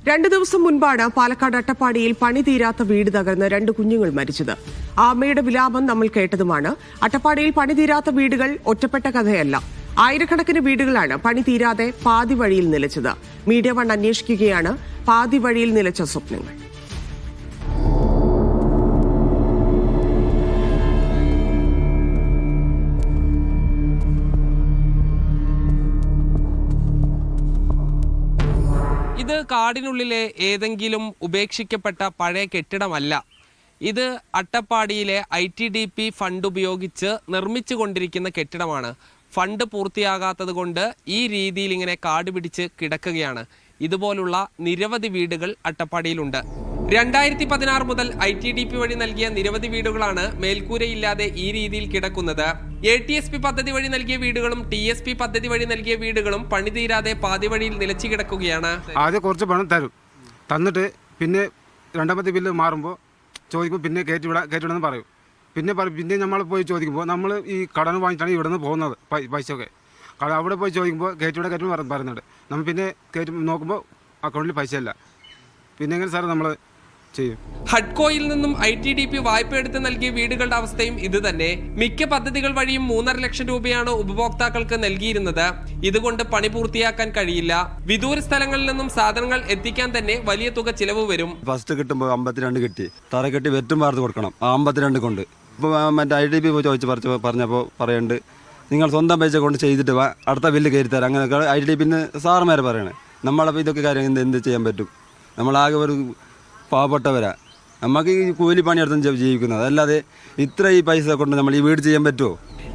2 ദിവസം മുൻപാണ് പാലക്കാട് അട്ടപ്പാടിയിൽ പണി തീരാത്ത വീട് തകർന്ന് 2 കുഞ്ഞുങ്ങൾ മരിച്ചത്. ആ അമ്മയുടെ വിലാപം നമ്മൾ കേട്ടതുമാണ്. അട്ടപ്പാടിയിൽ പണി തീരാത്ത വീടുകൾ ഒറ്റപ്പെട്ട കഥയല്ല. ആയിരക്കണക്കിന് വീടുകളാണ് പണി തീരാതെ പാതി വഴിയിൽ നിലച്ചത്. മീഡിയ വൺ അന്വേഷിക്കുകയാണ് പാതി വഴിയിൽ നിലച്ച സ്വപ്നങ്ങൾ. ഇത് കാടിനുള്ളിലെ ഏതെങ്കിലും ഉപേക്ഷിക്കപ്പെട്ട പഴയ കെട്ടിടമല്ല. ഇത് അട്ടപ്പാടിയിലെ ITDP ഫണ്ട് ഉപയോഗിച്ച് നിർമ്മിച്ചു കൊണ്ടിരിക്കുന്ന കെട്ടിടമാണ്. ഫണ്ട് പൂർത്തിയാകാത്തത് കൊണ്ട് ഈ രീതിയിൽ ഇങ്ങനെ കാട് പിടിച്ച് കിടക്കുകയാണ്. ഇതുപോലുള്ള നിരവധി വീടുകൾ അട്ടപ്പാടിയിലുണ്ട്. 2016 മുതൽ ITDP വഴി നൽകിയ നിരവധി വീടുകളാണ് മേൽക്കൂരയില്ലാതെ ഈ രീതിയിൽ കിടക്കുന്നത്. ATSP പദ്ധതി വഴി നൽകിയ വീടുകളും TSP പദ്ധതി വഴി നൽകിയ വീടുകളും പണി തീരാതെ പാതി വഴിയിൽ നിലച്ചു കിടക്കുകയാണ്. ആദ്യം കുറച്ച് പണം തരും, തന്നിട്ട് പിന്നെ രണ്ടാമത്തെ ബില്ല് മാറുമ്പോൾ ചോദിക്കുമ്പോൾ പിന്നെ കയറ്റിവിടാന്ന് പറയും. പിന്നെ നമ്മൾ പോയി ചോദിക്കുമ്പോൾ നമ്മൾ ഈ കടന് വാങ്ങിയിട്ടാണ് ഇവിടെ നിന്ന് പോകുന്നത്. പൈസയൊക്കെ അവിടെ പോയി ചോദിക്കുമ്പോൾ കയറ്റിവിടാൻ പറയുന്നുണ്ട്. നമ്മൾ പിന്നെ നോക്കുമ്പോൾ അക്കൗണ്ടിൽ പൈസയില്ല. പിന്നെ എങ്ങനെ സാർ നമ്മൾ ചെയ്യും? ഹഡ്കോയിൽ നിന്നും ITDP വായ്പ എടുത്ത് നൽകിയ വീടുകളുടെ അവസ്ഥയും ഇത് തന്നെ. മിക്ക പദ്ധതികൾ വഴിയും 3.5 ലക്ഷം രൂപയാണ് ഉപഭോക്താക്കൾക്ക് നൽകിയിരുന്നത്. ഇതുകൊണ്ട് പണി പൂർത്തിയാക്കാൻ കഴിയില്ല. വിദൂര സ്ഥലങ്ങളിൽ നിന്നും സാധനങ്ങൾ എത്തിക്കാൻ തന്നെ വലിയ തുക ചിലവ് വരും. ഫസ്റ്റ് കിട്ടുമ്പോൾ 52 കിട്ടി, തറ കെട്ടി വെറ്റും വാർത്ത് കൊടുക്കണം. 52 കൊണ്ട് ഇപ്പോൾ മറ്റേ ITDP ചോദിച്ച് പറഞ്ഞപ്പോൾ പറയുന്നുണ്ട്, നിങ്ങൾ സ്വന്തം പൈസ കൊണ്ട് ചെയ്തിട്ട് അടുത്ത ബില്ല് കയറി തരാം. അങ്ങനെയൊക്കെ ITDPന്ന് സാറുമാരെ പറയണേ. നമ്മളപ്പോൾ ഇതൊക്കെ കാര്യം എന്ത് ചെയ്യാൻ പറ്റും? നമ്മളാകെ ഒരു പാവപ്പെട്ടവരാ, നമുക്ക് ഈ കൂലി പണിയെടുത്തും ജീവിക്കുന്നത്. അല്ലാതെ ഇത്ര ഈ പൈസ കൊണ്ട് നമ്മൾ ഈ വീട് ചെയ്യാൻ പറ്റുമോ?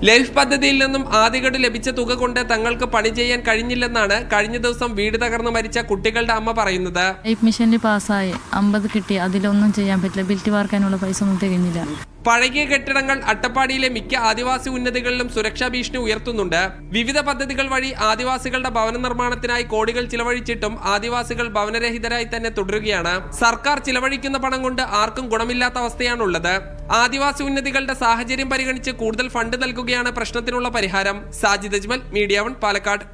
ലൈഫ് പദ്ധതിയിൽ നിന്നും ആദ്യഘട്ട ലഭിച്ച തുക കൊണ്ട് തങ്ങൾക്ക് പണി ചെയ്യാൻ കഴിഞ്ഞില്ലെന്നാണ് കഴിഞ്ഞ ദിവസം വീട് തകർന്ന് മരിച്ച കുട്ടികളുടെ അമ്മ പറയുന്നത്. ലൈഫ് മിഷനിൽ പാസ്സായി 50 കിട്ടി, അതിലൊന്നും ചെയ്യാൻ പറ്റില്ല. ബിൽറ്റ് വാർക്കാനുള്ള പൈസ ഒന്നും തികഞ്ഞില്ല. പഴകിയ കെട്ടിടങ്ങൾ അട്ടപ്പാടിയിലെ മിക്ക ആദിവാസി ഉന്നതികളിലും സുരക്ഷാ ഭീഷണി ഉയർത്തുന്നുണ്ട്. വിവിധ പദ്ധതികൾ വഴി ആദിവാസികളുടെ ഭവന നിർമ്മാണത്തിനായി കോടികൾ ചിലവഴിച്ചിട്ടും ആദിവാസികൾ ഭവനരഹിതരായി തന്നെ തുടരുകയാണ്. സർക്കാർ ചിലവഴിക്കുന്ന പണം കൊണ്ട് ആർക്കും ഗുണമില്ലാത്ത അവസ്ഥയാണുള്ളത്. ആദിവാസി ഉന്നതികളുടെ സാഹചര്യം പരിഗണിച്ച് കൂടുതൽ ഫണ്ട് നൽകുകയാണ് പ്രശ്നത്തിനുള്ള പരിഹാരം. Sajid Ajmal, media one, Palakkad.